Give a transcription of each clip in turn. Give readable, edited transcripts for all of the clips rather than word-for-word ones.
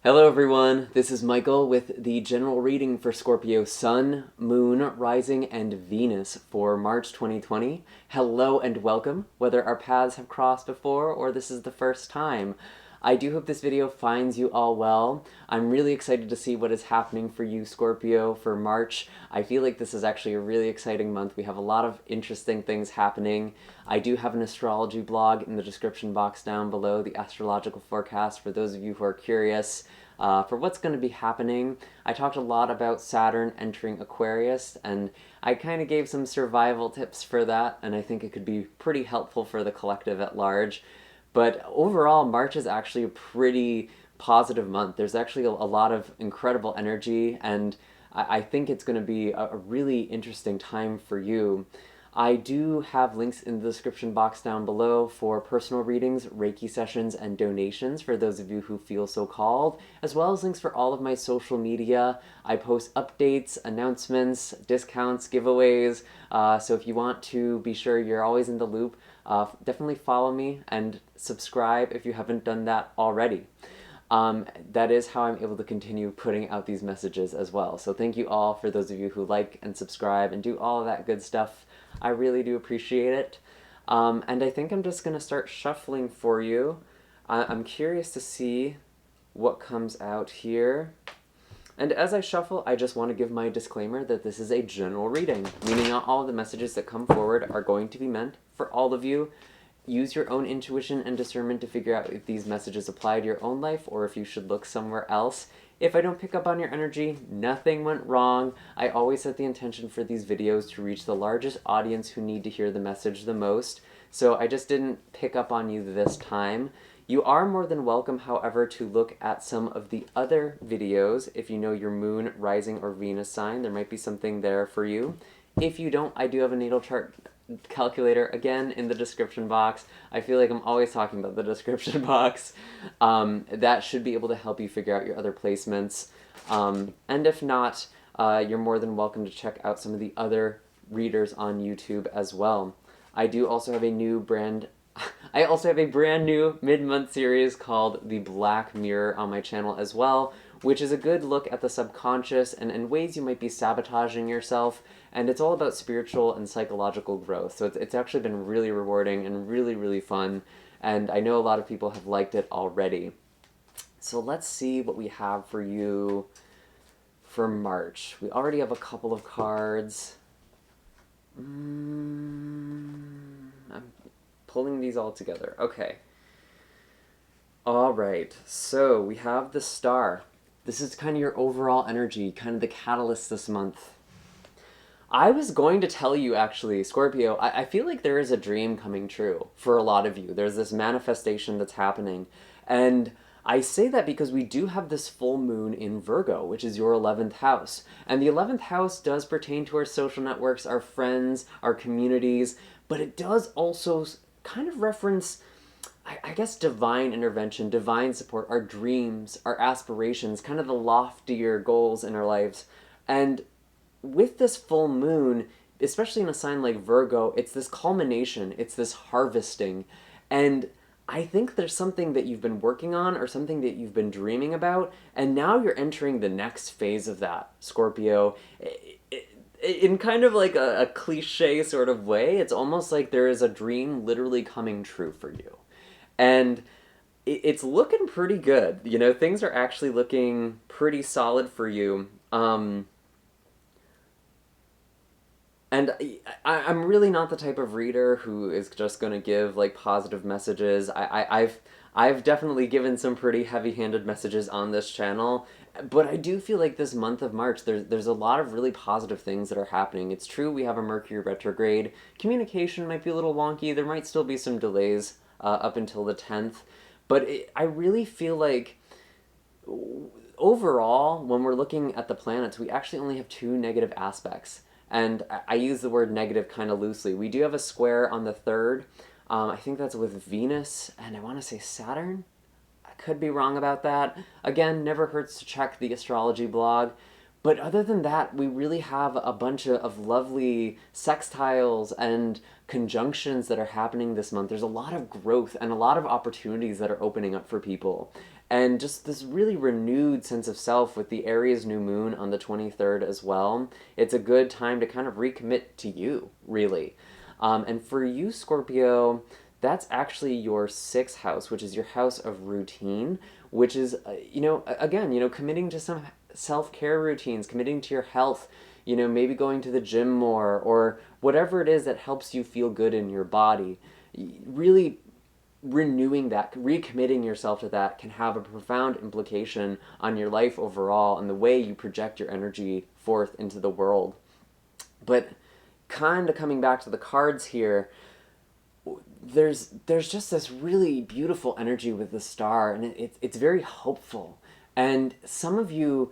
Hello everyone, this is Michael with the general reading for Scorpio Sun, Moon, Rising, and Venus for March 2020. Hello and welcome, whether our paths have crossed before or this is the first time. I do hope this video finds you all well. I'm really excited to see what is happening for you, Scorpio, for March. I feel like this is actually a really exciting month. We have a lot of interesting things happening. I do have an astrology blog in the description box down below, the astrological forecast, for those of you who are curious for what's going to be happening. I talked a lot about Saturn entering Aquarius, and I kind of gave some survival tips for that, and I think it could be pretty helpful for the collective at large. But overall, March is actually a pretty positive month. There's actually a lot of incredible energy, and I think it's going to be a really interesting time for you. I do have links in the description box down below for personal readings, Reiki sessions, and donations for those of you who feel so called, as well as links for all of my social media. I post updates, announcements, discounts, giveaways, so if you want to be sure you're always in the loop, definitely follow me and subscribe if you haven't done that already. That is how I'm able to continue putting out these messages as well. So thank you all for those of you who like and subscribe and do all of that good stuff. I really do appreciate it. And I think I'm just going to start shuffling for you. I'm curious to see what comes out here. And as I shuffle, I just want to give my disclaimer that this is a general reading, meaning not all of the messages that come forward are going to be meant for all of you. Use your own intuition and discernment to figure out if these messages apply to your own life or if you should look somewhere else. If I don't pick up on your energy, nothing went wrong. I always set the intention for these videos to reach the largest audience who need to hear the message the most, so I just didn't pick up on you this time. You are more than welcome, however, to look at some of the other videos. If you know your moon, rising, or Venus sign, there might be something there for you. If you don't, I do have a natal chart calculator again in the description box. I feel like I'm always talking about the description box. That should be able to help you figure out your other placements. And if not, you're more than welcome to check out some of the other readers on YouTube as well. I do also have a new brand I also have a brand new mid-month series called The Black Mirror on my channel as well, which is a good look at the subconscious and ways you might be sabotaging yourself, and it's all about spiritual and psychological growth. So it's actually been really rewarding and really, really fun, and I know a lot of people have liked it already. So let's see what we have for you for March. We already have a couple of cards. I'm pulling these all together. Okay. All right. So we have the Star. This is kind of your overall energy, kind of the catalyst this month. I was going to tell you, actually, Scorpio, I feel like there is a dream coming true for a lot of you. There's this manifestation that's happening. And I say that because we do have this full moon in Virgo, which is your 11th house. And the 11th house does pertain to our social networks, our friends, our communities, but it does also kind of reference, I guess, divine intervention, divine support, our dreams, our aspirations, kind of the loftier goals in our lives. And with this full moon, especially in a sign like Virgo, it's this culmination, it's this harvesting. And I think there's something that you've been working on or something that you've been dreaming about, and now you're entering the next phase of that, Scorpio. In kind of like a cliche sort of way, it's almost like there is a dream literally coming true for you. And it's looking pretty good. You know, things are actually looking pretty solid for you. And I'm really not the type of reader who is just going to give like positive messages. I've definitely given some pretty heavy-handed messages on this channel, but I do feel like this month of March, there's a lot of really positive things that are happening. It's true we have a Mercury retrograde. Communication might be a little wonky. There might still be some delays up until the 10th, but I really feel like overall, when we're looking at the planets, we actually only have 2 negative aspects. And I use the word negative kind of loosely. We do have a square on the 3rd. I think that's with Venus, and I want to say Saturn? I could be wrong about that. Again, never hurts to check the astrology blog. But other than that, we really have a bunch of lovely sextiles and conjunctions that are happening this month. There's a lot of growth and a lot of opportunities that are opening up for people. and just this really renewed sense of self with the Aries new moon on the 23rd as well. It's a good time to kind of recommit to you, really. And for you, Scorpio, that's actually your sixth house, which is your house of routine, which is, again, committing to some self care routines, committing to your health, maybe going to the gym more, or whatever it is that helps you feel good in your body. Really renewing that, recommitting yourself to that can have a profound implication on your life overall and the way you project your energy forth into the world. But kind of coming back to the cards here, there's just this really beautiful energy with the star, and it's very hopeful. And some of you,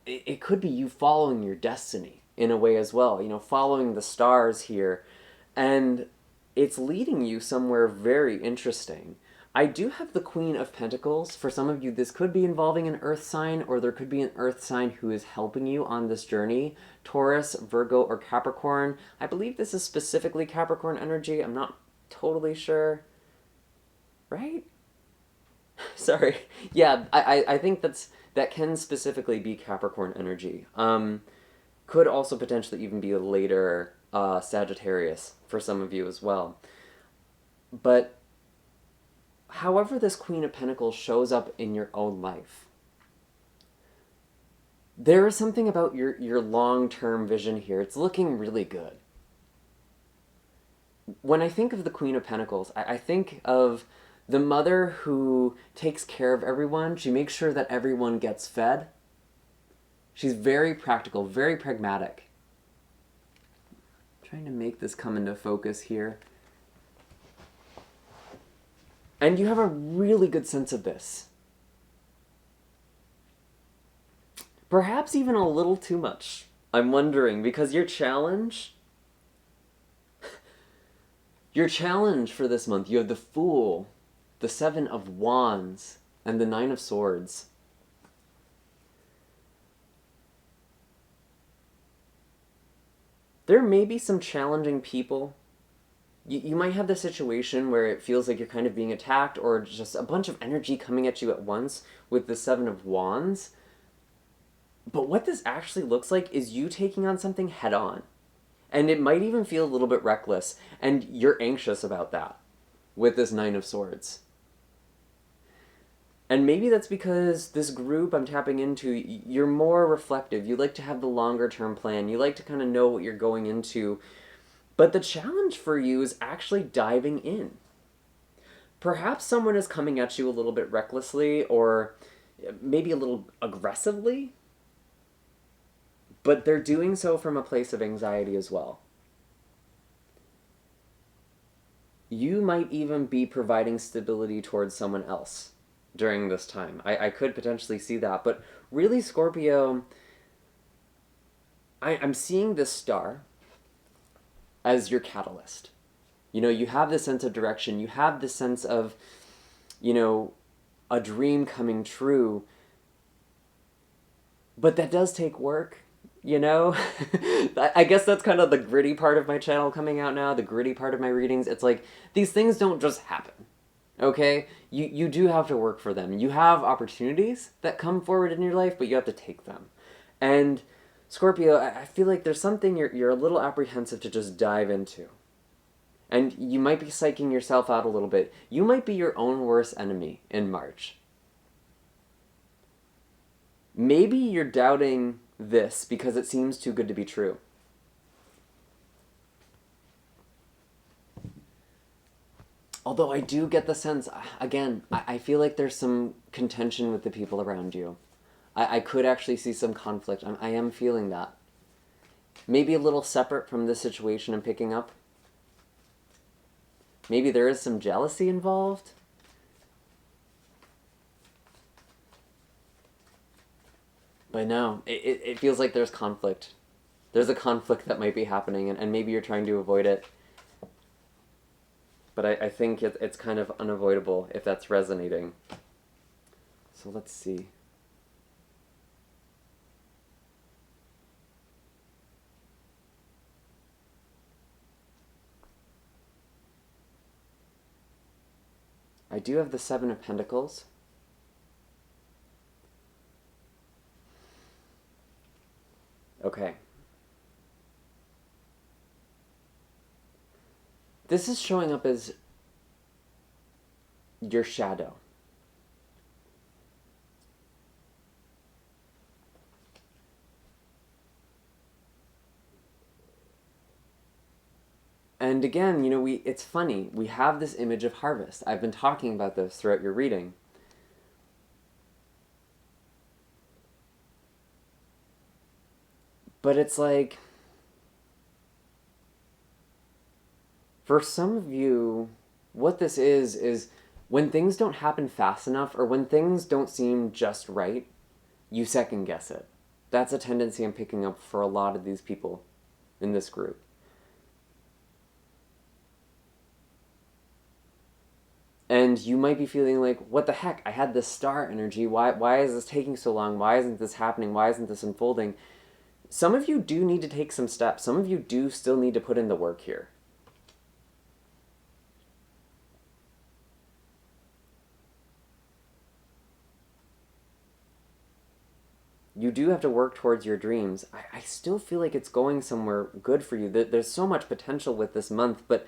it could be you following your destiny in a way as well, following the stars here. And it's leading you somewhere very interesting. I do have the Queen of Pentacles. For some of you, this could be involving an earth sign, or there could be an earth sign who is helping you on this journey. Taurus, Virgo, or Capricorn. I believe this is specifically Capricorn energy. I'm not totally sure. Right? Sorry. Yeah, I think that can specifically be Capricorn energy. Could also potentially even be later Sagittarius for some of you as well. But however this Queen of Pentacles shows up in your own life, there is something about your long-term vision here. It's looking really good. When I think of the Queen of Pentacles, I think of the mother who takes care of everyone. She makes sure that everyone gets fed. She's very practical, very pragmatic. I'm trying to make this come into focus here. And you have a really good sense of this. Perhaps even a little too much. I'm wondering, because your challenge for this month, you have the Fool, the Seven of Wands, and the Nine of Swords. There may be some challenging people. You might have the situation where it feels like you're kind of being attacked, or just a bunch of energy coming at you at once with the Seven of Wands. But what this actually looks like is you taking on something head on. And it might even feel a little bit reckless, and you're anxious about that with this Nine of Swords. And maybe that's because this group I'm tapping into, you're more reflective. You like to have the longer term plan. You like to kind of know what you're going into. But the challenge for you is actually diving in. Perhaps someone is coming at you a little bit recklessly, or maybe a little aggressively, but they're doing so from a place of anxiety as well. You might even be providing stability towards someone else during this time. I could potentially see that. But really, Scorpio, I'm seeing this star as your catalyst. You have this sense of direction. You have this sense of, a dream coming true. But that does take work. I guess that's kind of the gritty part of my channel coming out now, the gritty part of my readings. It's like, these things don't just happen, okay? You do have to work for them. You have opportunities that come forward in your life, but you have to take them. And Scorpio, I feel like there's something you're a little apprehensive to just dive into. And you might be psyching yourself out a little bit. You might be your own worst enemy in March. Maybe you're doubting this because it seems too good to be true. Although I do get the sense, again, I feel like there's some contention with the people around you. I could actually see some conflict. I am feeling that. Maybe a little separate from this situation I'm picking up. Maybe there is some jealousy involved. But no, it feels like there's conflict. There's a conflict that might be happening, and maybe you're trying to avoid it. But I think it's kind of unavoidable if that's resonating. So let's see. I do have the Seven of Pentacles. Okay. This is showing up as your shadow. And again, it's funny. We have this image of harvest. I've been talking about this throughout your reading. But it's like, for some of you, what this is when things don't happen fast enough or when things don't seem just right, you second guess it. That's a tendency I'm picking up for a lot of these people in this group. And you might be feeling like, what the heck? I had this star energy. Why is this taking so long? Why isn't this happening? Why isn't this unfolding? Some of you do need to take some steps. Some of you do still need to put in the work here. You do have to work towards your dreams. I still feel like it's going somewhere good for you. There's so much potential with this month, but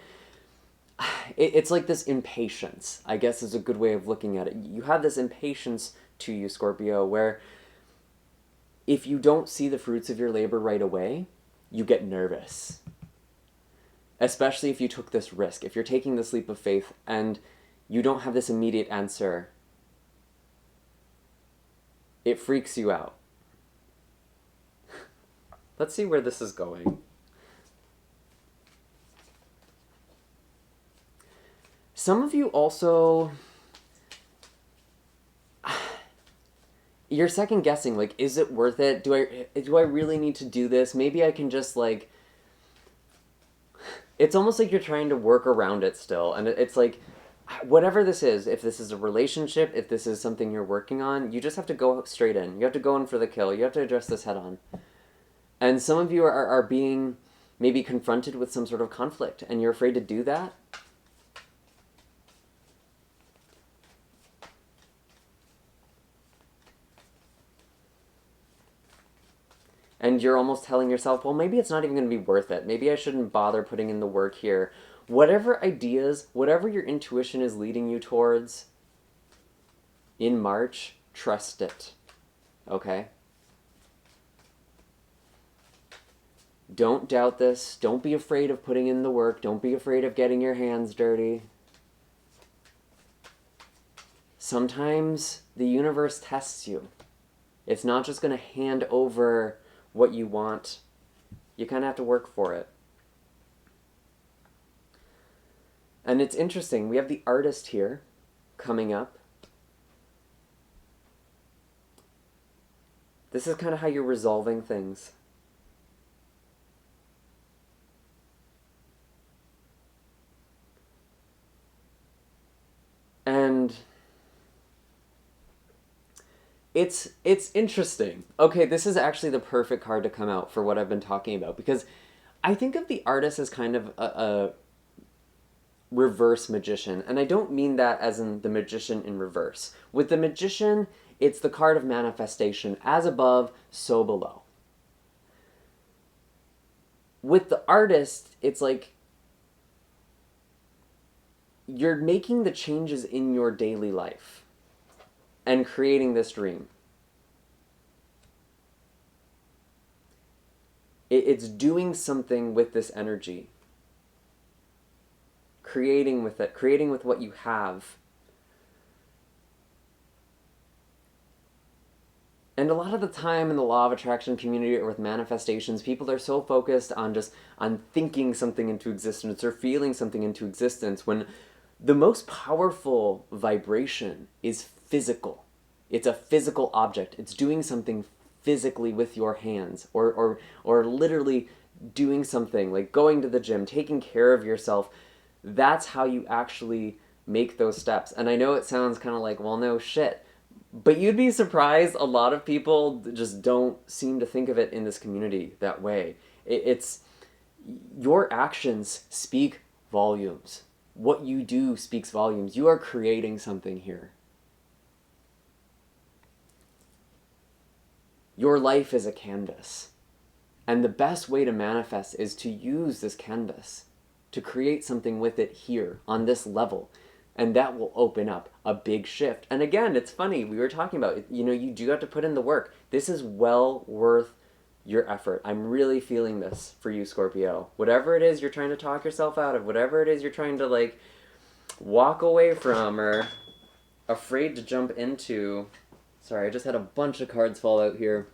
it's like this impatience, I guess, is a good way of looking at it. You have this impatience to you, Scorpio, where if you don't see the fruits of your labor right away, you get nervous. Especially if you took this risk. If you're taking this leap of faith and you don't have this immediate answer, it freaks you out. Let's see where this is going. Some of you also, you're second guessing, like, is it worth it? Do I really need to do this? Maybe I can just, like, it's almost like you're trying to work around it still. And it's like, whatever this is, if this is a relationship, if this is something you're working on, you just have to go straight in. You have to go in for the kill. You have to address this head on. And some of you are being maybe confronted with some sort of conflict, and you're afraid to do that. And you're almost telling yourself, well, maybe it's not even going to be worth it. Maybe I shouldn't bother putting in the work here. Whatever ideas, whatever your intuition is leading you towards in March, trust it. Okay? Don't doubt this. Don't be afraid of putting in the work. Don't be afraid of getting your hands dirty. Sometimes the universe tests you. It's not just going to hand over what you want. You kind of have to work for it. And it's interesting. We have the artist here coming up. This is kind of how you're resolving things. And it's interesting. Okay, this is actually the perfect card to come out for what I've been talking about, because I think of the artist as kind of a reverse magician, and I don't mean that as in the magician in reverse. With the magician, it's the card of manifestation, as above, so below. With the artist, it's like you're making the changes in your daily life and creating this dream. It's doing something with this energy. Creating with it, creating with what you have. And a lot of the time in the law of attraction community or with manifestations, people are so focused on thinking something into existence or feeling something into existence, when the most powerful vibration is physical. It's a physical object. It's doing something physically with your hands, or literally doing something like going to the gym, taking care of yourself. That's how you actually make those steps. And I know it sounds kind of like, well, no shit. But you'd be surprised, a lot of people just don't seem to think of it in this community that way. It's your actions speak volumes. What you do speaks volumes. You are creating something here. Your life is a canvas. And the best way to manifest is to use this canvas, to create something with it here on this level. And that will open up a big shift. And again, it's funny, we were talking about, you do have to put in the work. This is well worth your effort. I'm really feeling this for you, Scorpio. Whatever it is you're trying to talk yourself out of, whatever it is you're trying to like walk away from or afraid to jump into. Sorry, I just had a bunch of cards fall out here.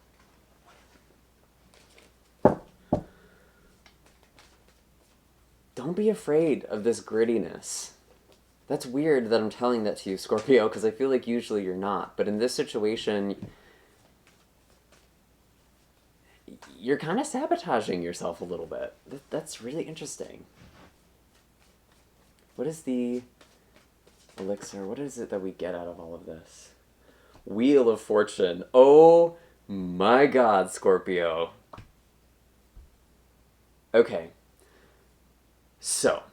Don't be afraid of this grittiness. That's weird that I'm telling that to you, Scorpio, because I feel like usually you're not. But in this situation, you're kind of sabotaging yourself a little bit. That's really interesting. What is the elixir? What is it that we get out of all of this? Wheel of Fortune. Oh my God, Scorpio. Okay. So,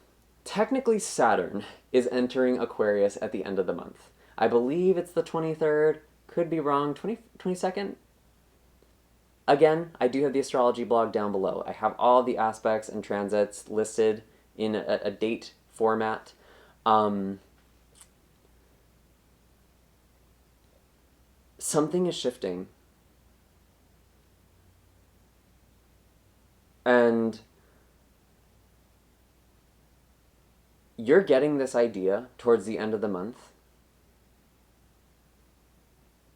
technically Saturn is entering Aquarius at the end of the month. I believe it's the 23rd. Could be wrong. 22nd? Again, I do have the astrology blog down below. I have all the aspects and transits listed in a date format. Something is shifting. And you're getting this idea towards the end of the month.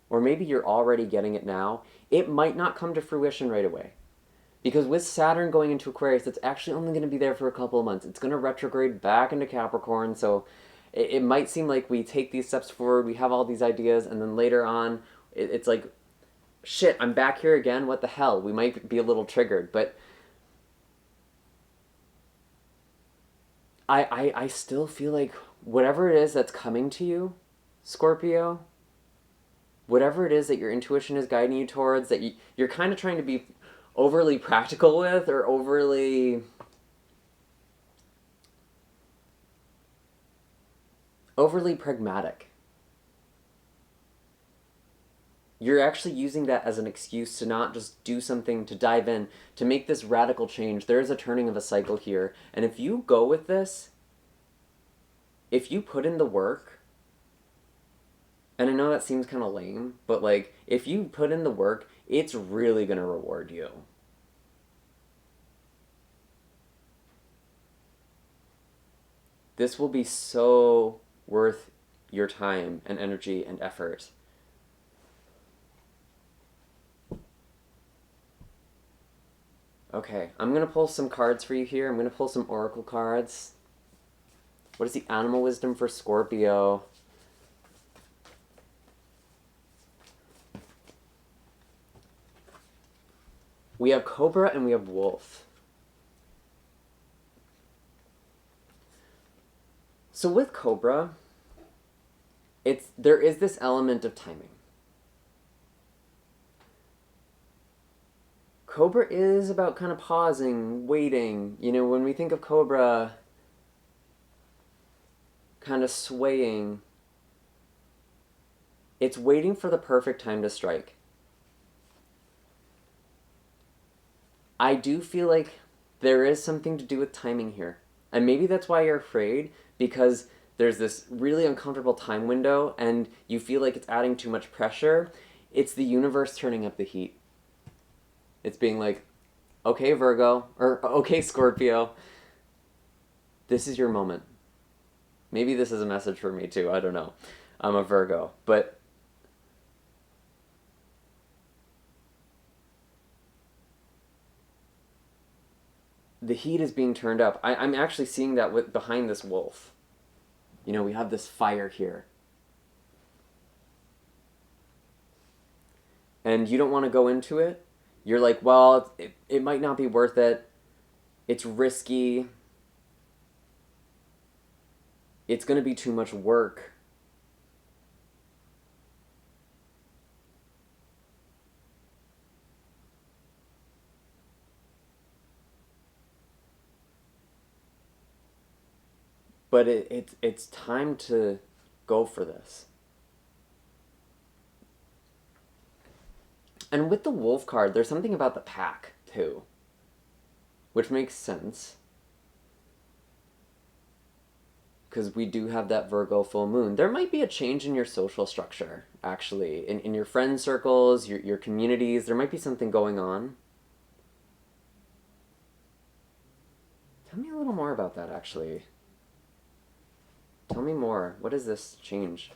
Or maybe you're already getting it now. It might not come to fruition right away. Because with Saturn going into Aquarius, it's actually only going to be there for a couple of months. It's going to retrograde back into Capricorn, so it might seem like we take these steps forward, we have all these ideas, and then later on, it's like, shit, I'm back here again, what the hell? We might be a little triggered, but I still feel like whatever it is that's coming to you, Scorpio, whatever it is that your intuition is guiding you towards, that you're kind of trying to be overly practical with or overly pragmatic. You're actually using that as an excuse to not just do something, to dive in, to make this radical change. There is a turning of a cycle here. And if you go with this, if you put in the work, and I know that seems kind of lame, but like, if you put in the work, it's really going to reward you. This will be so worth your time and energy and effort. Okay, I'm going to pull some cards for you here. I'm going to pull some oracle cards. What is the animal wisdom for Scorpio? We have Cobra and we have Wolf. So with Cobra, there is this element of timing. Cobra is about kind of pausing, waiting. You know, when we think of Cobra, kind of swaying, it's waiting for the perfect time to strike. I do feel like there is something to do with timing here. And maybe that's why you're afraid, because there's this really uncomfortable time window and you feel like it's adding too much pressure. It's the universe turning up the heat. It's being like, okay, Virgo, or okay, Scorpio, this is your moment. Maybe this is a message for me too, I don't know. I'm a Virgo, but the heat is being turned up. I'm actually seeing that behind this wolf. You know, we have this fire here. And you don't want to go into it. You're like, well, it might not be worth it. It's risky. It's going to be too much work. But it's time to go for this. And with the wolf card, there's something about the pack, too. which makes sense. Because we do have that Virgo full moon. There might be a change in your social structure, actually. In your friend circles, your communities, there might be something going on. Tell me a little more about that, actually. Tell me more. What is this change?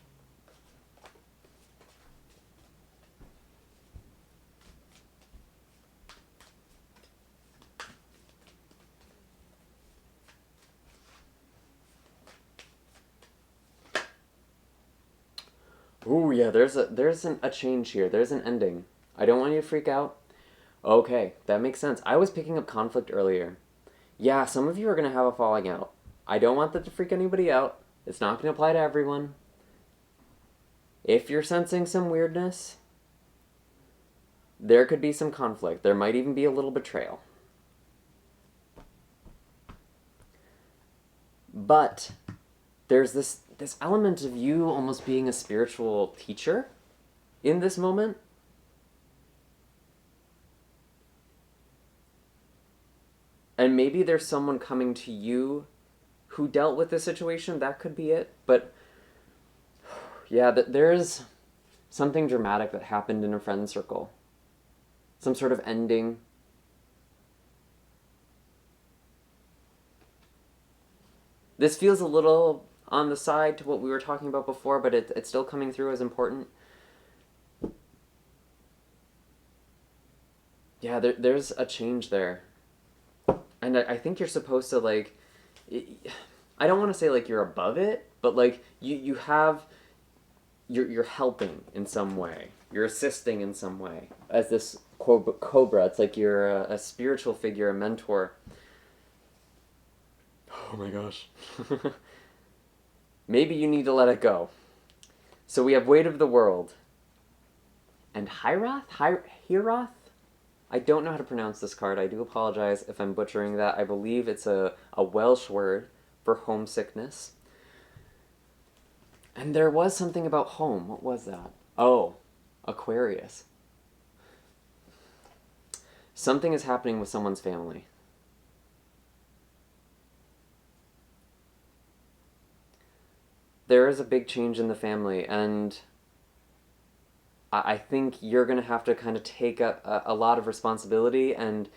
Ooh, yeah, there's a change here. There's an ending. I don't want you to freak out. Okay, that makes sense. I was picking up conflict earlier. Yeah, some of you are going to have a falling out. I don't want that to freak anybody out. It's not going to apply to everyone. If you're sensing some weirdness, there could be some conflict. There might even be a little betrayal. But there's this element of you almost being a spiritual teacher in this moment. And maybe there's someone coming to you who dealt with this situation. That could be it. But yeah, there's something dramatic that happened in a friend circle. Some sort of ending. This feels a little on the side to what we were talking about before, but it's still coming through as important. Yeah, there's a change there. And I think you're supposed to, like, I don't want to say, like, you're above it, but, like, you have, you're helping in some way. You're assisting in some way. As this cobra, it's like you're a spiritual figure, a mentor. Oh my gosh. Maybe you need to let it go. So we have Weight of the World. And Hierath? I don't know how to pronounce this card. I do apologize if I'm butchering that. I believe it's a Welsh word for homesickness. And there was something about home. What was that? Oh, Aquarius. Something is happening with someone's family. There is a big change in the family, and I think you're going to have to kind of take a lot of responsibility, and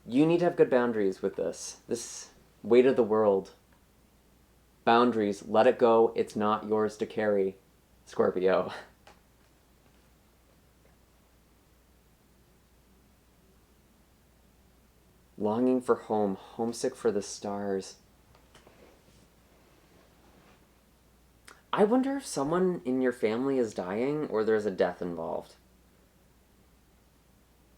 you need to have good boundaries with this. This Weight of the World. Boundaries. Let it go. It's not yours to carry, Scorpio. Longing for home. Homesick for the stars. I wonder if someone in your family is dying or there's a death involved.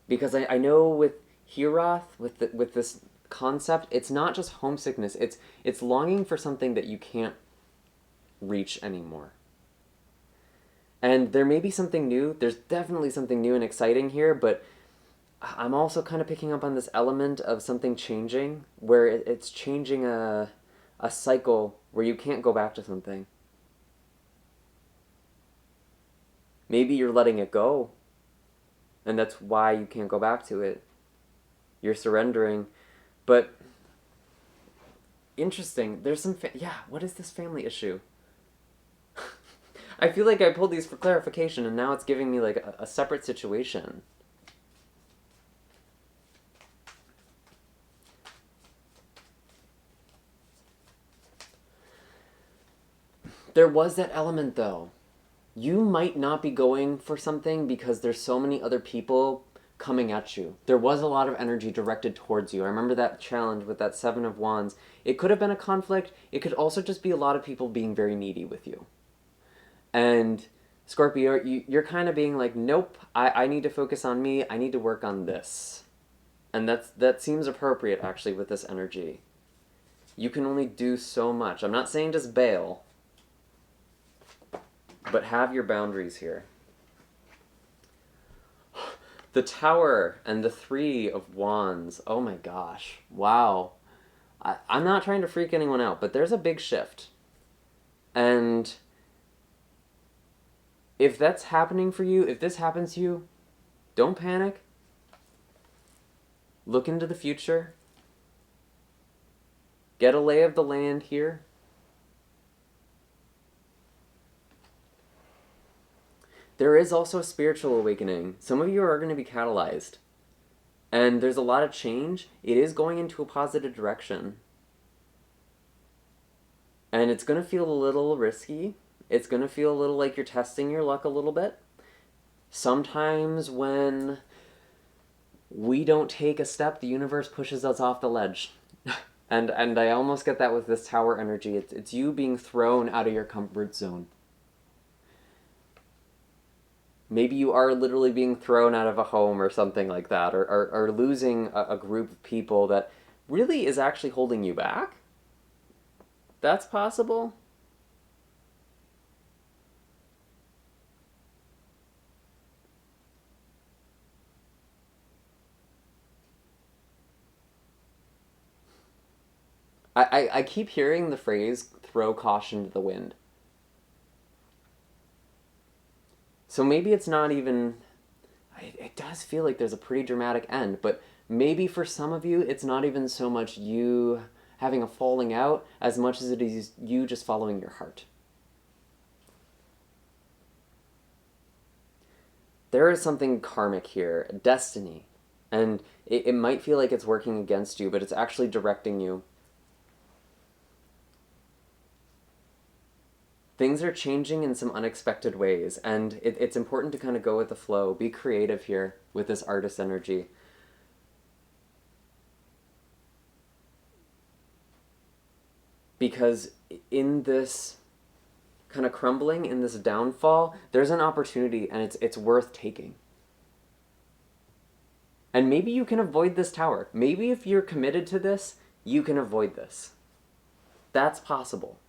Because I know with Hierath, with this concept, it's not just homesickness. It's longing for something that you can't reach anymore. And there may be something new. There's definitely something new and exciting here, but I'm also kind of picking up on this element of something changing, where it's changing a cycle where you can't go back to something. Maybe you're letting it go, and that's why you can't go back to it. You're surrendering. But interesting, there's some what is this family issue? I feel like I pulled these for clarification, and now it's giving me like a separate situation. There was that element, though. You might not be going for something because there's so many other people coming at you. There was a lot of energy directed towards you. I remember that challenge with that Seven of Wands. It could have been a conflict. It could also just be a lot of people being very needy with you. And Scorpio, you're kind of being like, nope, I need to focus on me. I need to work on this. And that seems appropriate, actually, with this energy. You can only do so much. I'm not saying just bail, but have your boundaries here. The Tower and the Three of Wands. Oh my gosh. Wow. I'm not trying to freak anyone out, but there's a big shift. And if that's happening for you, if this happens to you, don't panic. Look into the future. Get a lay of the land here. There is also a spiritual awakening. Some of you are going to be catalyzed. And there's a lot of change. It is going into a positive direction. And it's going to feel a little risky. It's going to feel a little like you're testing your luck a little bit. Sometimes when we don't take a step, the universe pushes us off the ledge. and I almost get that with this tower energy. It's you being thrown out of your comfort zone. Maybe you are literally being thrown out of a home or something like that, or losing a group of people that really is actually holding you back. That's possible. I keep hearing the phrase, throw caution to the wind. So maybe it's not even... It does feel like there's a pretty dramatic end, but maybe for some of you, it's not even so much you having a falling out as much as it is you just following your heart. There is something karmic here, destiny, and it might feel like it's working against you, but it's actually directing you. Things are changing in some unexpected ways, and it's important to kind of go with the flow. Be creative here with this artist energy. Because in this kind of crumbling, in this downfall, there's an opportunity, and it's worth taking. And maybe you can avoid this tower. Maybe if you're committed to this, you can avoid this. That's possible.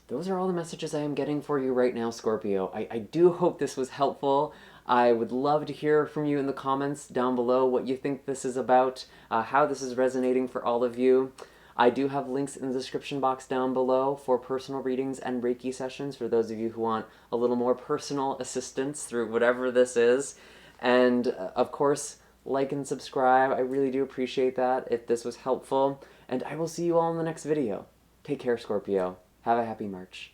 Those are all the messages I am getting for you right now, Scorpio. I do hope this was helpful. I would love to hear from you in the comments down below what you think this is about, how this is resonating for all of you. I do have links in the description box down below for personal readings and Reiki sessions for those of you who want a little more personal assistance through whatever this is. And of course, like and subscribe. I really do appreciate that if this was helpful. And I will see you all in the next video. Take care, Scorpio. Have a happy March.